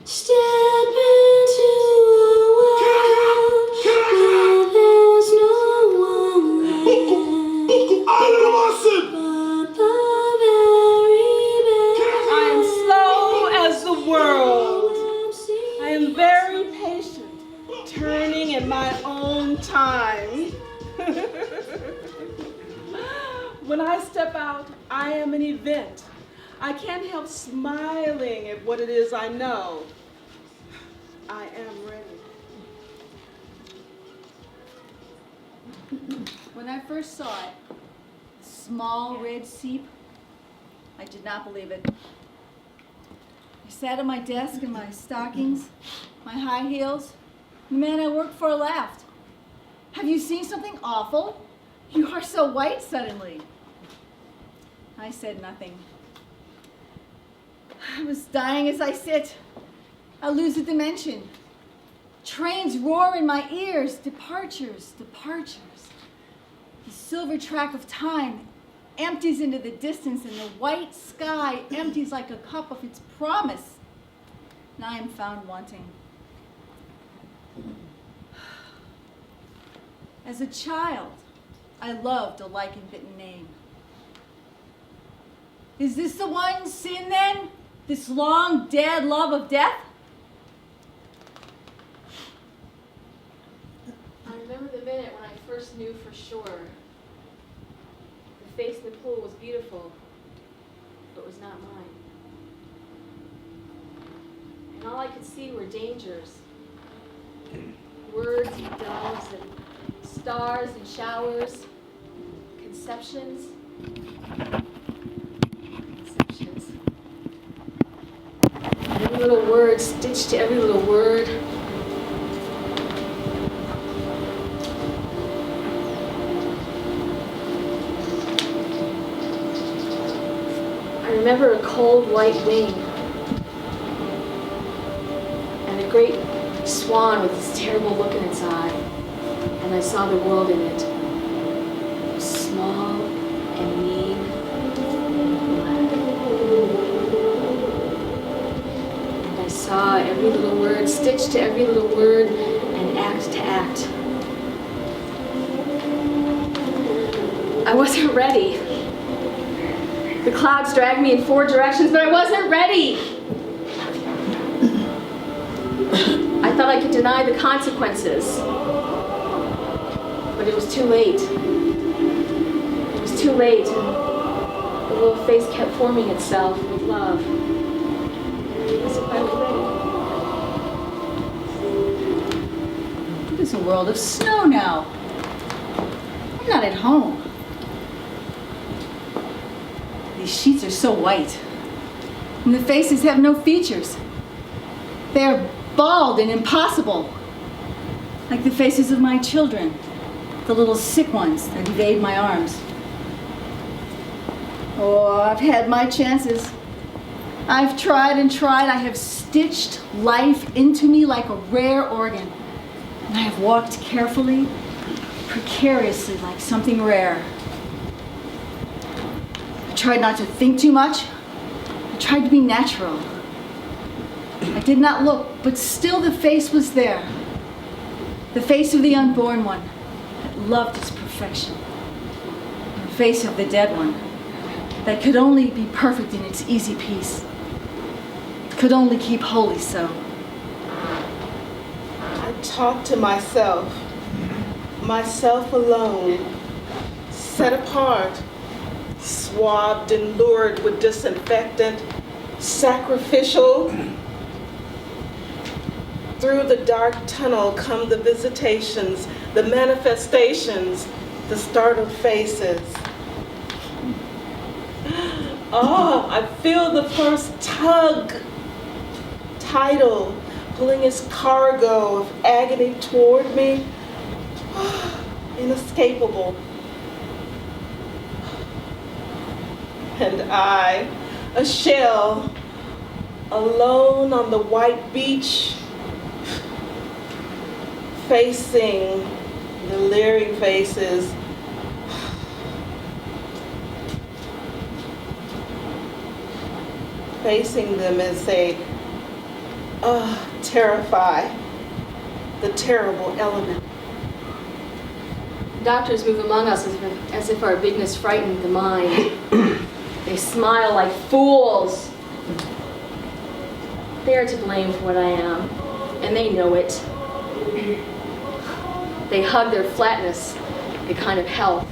Step into a world where there's no one left but the very best. I am slow as the world. I am very patient, turning in my own time. When I step out, I am an event. I can't help smiling at what it is I know. I am ready. When I first saw it, a small red seep, I did not believe it. I sat at my desk in my stockings, my high heels. The man I worked for laughed. "Have you seen something awful? You are so white suddenly." I said nothing. I was dying as I sit. I lose a dimension. Trains roar in my ears. Departures, departures. The silver track of time empties into the distance, and the white sky empties like a cup of its promise. And I am found wanting. As a child, I loved a lichen-bitten name. Is this the one sin then? This long dead love of death? I remember the minute when I first knew for sure. The face in the pool was beautiful, but was not mine. And all I could see were dangers. Words and doves and stars and showers. Conceptions. Every little word stitched to every little word. I remember a cold white wing and a great swan with this terrible look in its eye, and I saw the world in it. It was small and mean and black. And I saw every little word stitched to every little word and act to act. I wasn't ready. The clouds dragged me in 4 directions, but I wasn't ready. I thought I could deny the consequences, but it was too late. It was too late. The little face kept forming itself with love, as if I were ready. It is a world of snow now. I'm not at home. These sheets are so white, and the faces have no features. They are bald and impossible, like the faces of my children, the little sick ones that evade my arms. Oh, I've had my chances. I've tried and tried. I have stitched life into me like a rare organ, and I have walked carefully, precariously, like something rare. I tried not to think too much. I tried to be natural. I did not look, but still the face was there. The face of the unborn one that loved its perfection. The face of the dead one that could only be perfect in its easy peace. Could only keep holy so. I talked to myself alone, set apart, swabbed and lured with disinfectant, sacrificial. Through the dark tunnel come the visitations, the manifestations, the startled faces. Oh, I feel the first tug, tidal, pulling its cargo of agony toward me. Inescapable. And I, a shell, alone on the white beach, facing the leering faces. Facing them as they Terrify the terrible element. Doctors move among us as if our bigness frightened the mind. They smile like fools. They are to blame for what I am, and they know it. They hug their flatness, a kind of health.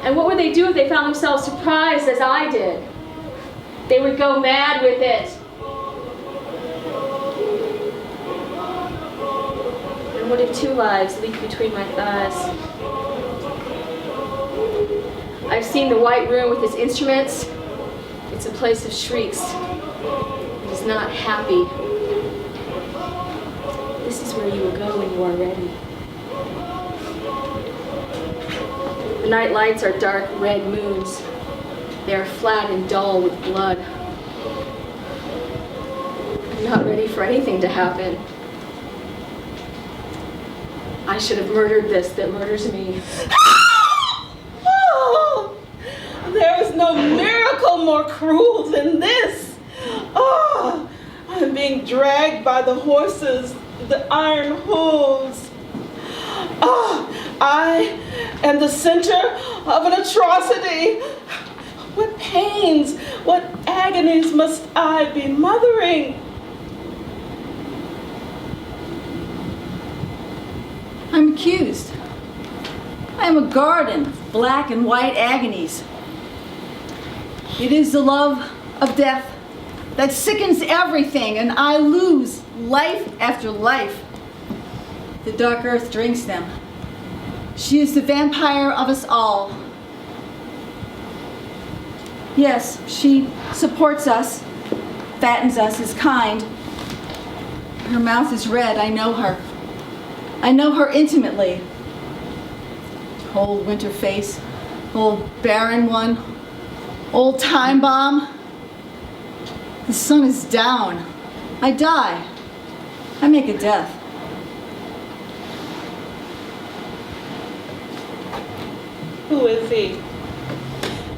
And what would they do if they found themselves surprised as I did? They would go mad with it. And what if 2 lives leak between my thighs? I've seen the white room with its instruments. It's a place of shrieks. It is not happy. This is where you will go when you are ready. The night lights are dark red moons. They are flat and dull with blood. I'm not ready for anything to happen. I should have murdered this that murders me. Oh, there is no miracle more cruel than this. Oh, I'm being dragged by the horses, the iron hooves. Oh, I am the center of an atrocity. What pains, what agonies must I be mothering? I'm accused. I am a garden of black and white agonies. It is the love of death that sickens everything, and I lose life after life. The dark earth drinks them. She is the vampire of us all. Yes, she supports us, fattens us, is kind. Her mouth is red, I know her. I know her intimately. Old winter face, old barren one, old time bomb. The sun is down. I die. I make a death. Who is he?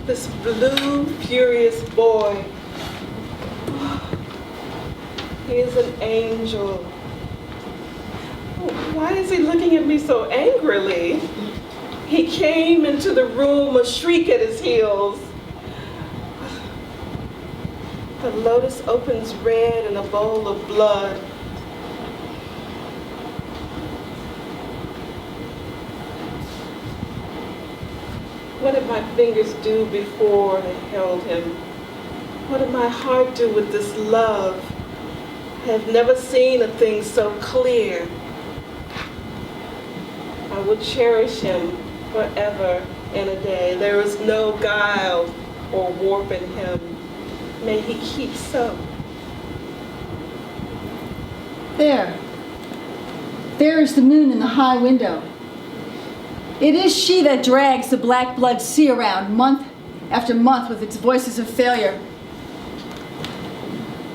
This blue, furious boy. He is an angel. Why is he looking at me so angrily? He came into the room, a shriek at his heels. The lotus opens red in a bowl of blood. What did my fingers do before I held him? What did my heart do with this love? I have never seen a thing so clear. I will cherish him forever and a day. There is no guile or warp in him. May he keep so. There. There is the moon in the high window. It is she that drags the black blood sea around month after month with its voices of failure.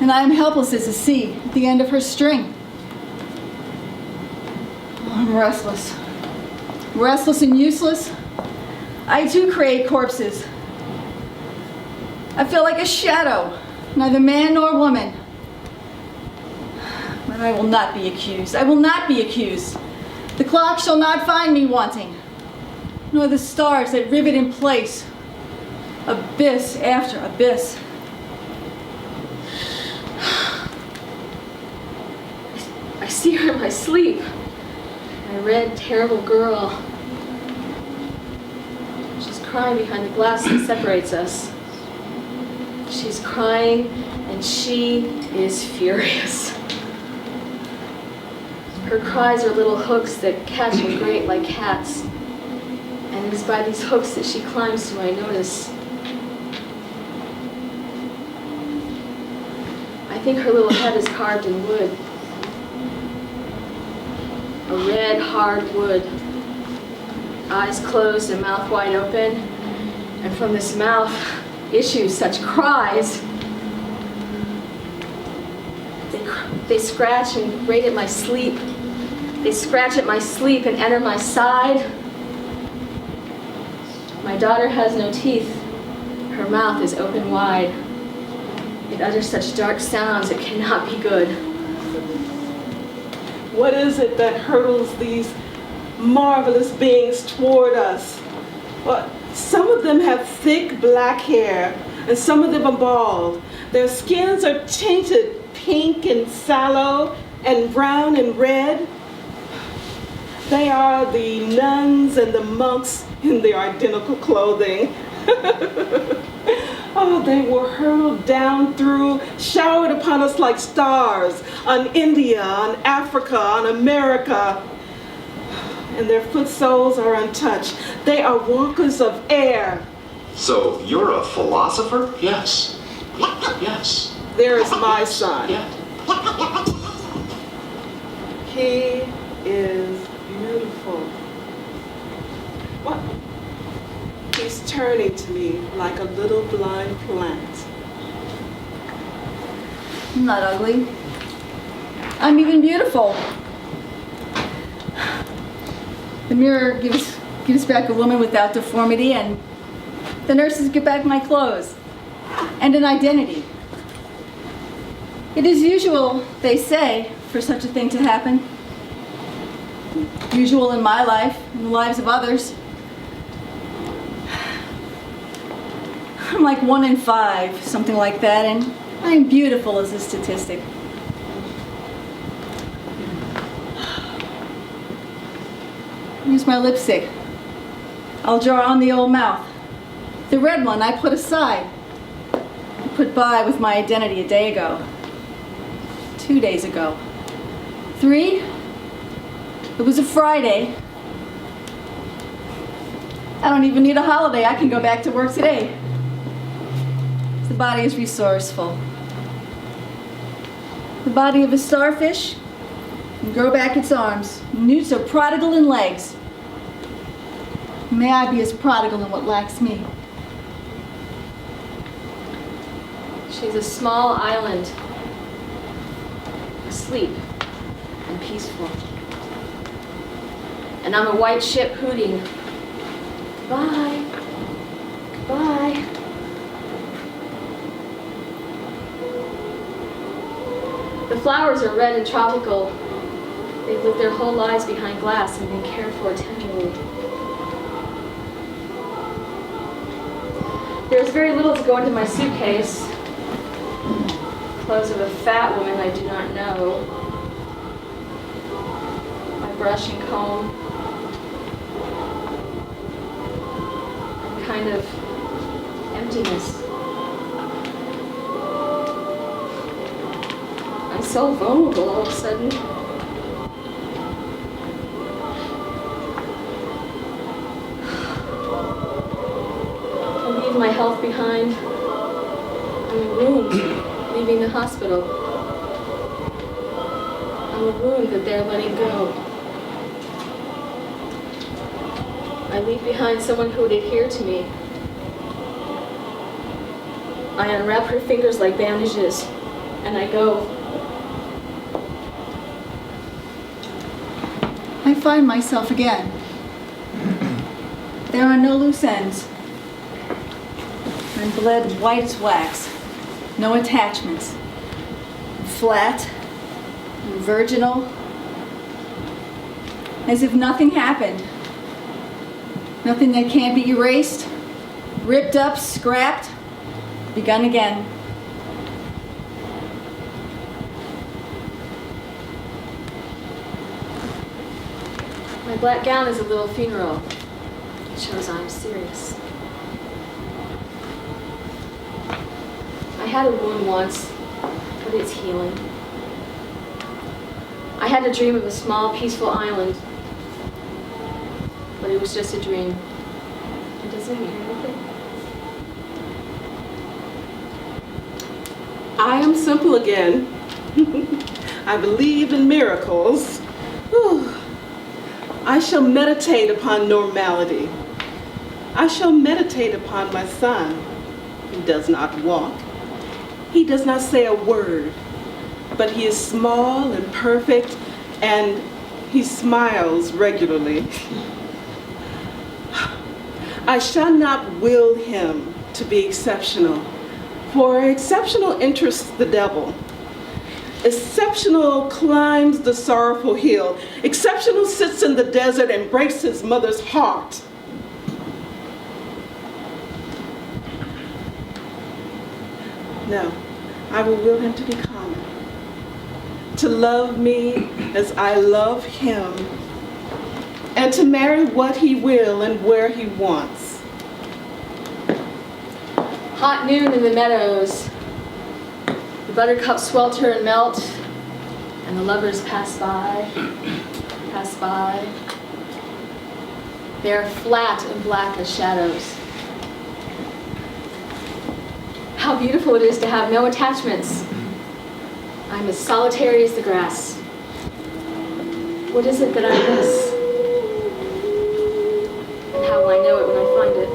And I am helpless as a sea at the end of her string. Oh, I'm restless. Restless and useless. I too create corpses. I feel like a shadow, neither man nor woman. But I will not be accused. I will not be accused. The clock shall not find me wanting, nor the stars that rivet in place, abyss after abyss. I see her in my sleep. My red, terrible girl. She's crying behind the glass that separates us. She's crying, and she is furious. Her cries are little hooks that catch and grate like cats. And it is by these hooks that she climbs to my notice. I think her little head is carved in wood. A red, hard wood. Eyes closed and mouth wide open. And from this mouth issue such cries. They scratch and grate at my sleep. They scratch at my sleep and enter my side. My daughter has no teeth. Her mouth is open wide. It utters such dark sounds, it cannot be good. What is it that hurtles these marvelous beings toward us? Well, some of them have thick black hair, and some of them are bald. Their skins are tinted pink and sallow, and brown and red. They are the nuns and the monks in their identical clothing. Oh, they were hurled down through, showered upon us like stars, on India, on Africa, on America. And their foot soles are untouched. They are walkers of air. So you're a philosopher? Yes. Yes. There is my son. Yeah. He is beautiful. What? He's turning to me like a little blind plant. I'm not ugly. I'm even beautiful. The mirror gives back a woman without deformity, and the nurses give back my clothes and an identity. It is usual, they say, for such a thing to happen. Usual in my life, in the lives of others. I'm like 1 in 5, something like that, and I am beautiful as a statistic. Use my lipstick. I'll draw on the old mouth. The red one I put aside. I put by with my identity a day ago. 2 days ago. 3? It was a Friday. I don't even need a holiday. I can go back to work today. The body is resourceful. The body of a starfish can grow back its arms. Newts are prodigal in legs. May I be as prodigal in what lacks me. She's a small island, asleep and peaceful. And I'm a white ship hooting, goodbye, goodbye. The flowers are red and tropical. They've lived their whole lives behind glass and been cared for tenderly. There's very little to go into my suitcase. Clothes of a fat woman I do not know. My brush and comb. And kind of emptiness. I'm so vulnerable all of a sudden. I leave my health behind. I'm a wound leaving the hospital. I'm a wound that they're letting go. I leave behind someone who would adhere to me. I unwrap her fingers like bandages, and I go. I find myself again. There are no loose ends. I'm bled white as wax. No attachments. Flat. Virginal. As if nothing happened. Nothing that can't be erased, ripped up, scrapped, begun again. My black gown is a little funeral. It shows I'm serious. I had a wound once, but it's healing. I had a dream of a small, peaceful island, but it was just a dream. It doesn't mean anything. I am simple again. I believe in miracles. Whew. I shall meditate upon normality. I shall meditate upon my son. He does not walk. He does not say a word, but he is small and perfect, and he smiles regularly. I shall not will him to be exceptional, For exceptional interests the devil. Exceptional climbs the sorrowful hill. Exceptional sits in the desert and breaks his mother's heart. No, I will will him to be common, to love me as I love him, and to marry what he will and where he wants. Hot noon in the meadows. The buttercups swelter and melt, and the lovers pass by, pass by. They are flat and black as shadows. How beautiful it is to have no attachments. I'm as solitary as the grass. What is it that I miss? And how will I know it when I find it?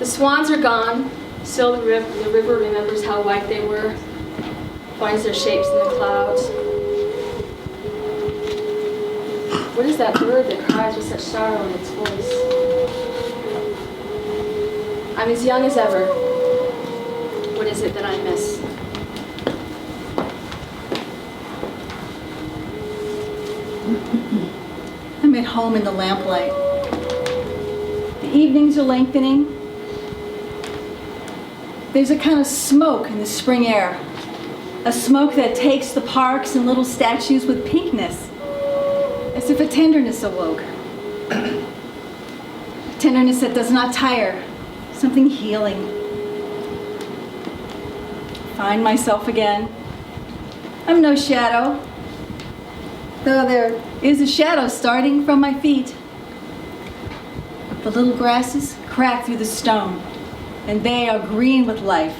The swans are gone. Still the river remembers how white they were, finds their shapes in the clouds. What is that bird that cries with such sorrow in its voice? I'm as young as ever. What is it that I miss? I'm at home in the lamplight. The evenings are lengthening. There's a kind of smoke in the spring air. A smoke that takes the parks and little statues with pinkness, as if a tenderness awoke. A tenderness that does not tire, something healing. Find myself again. I'm no shadow, though there is a shadow starting from my feet. The little grasses crack through the stone, and they are green with life.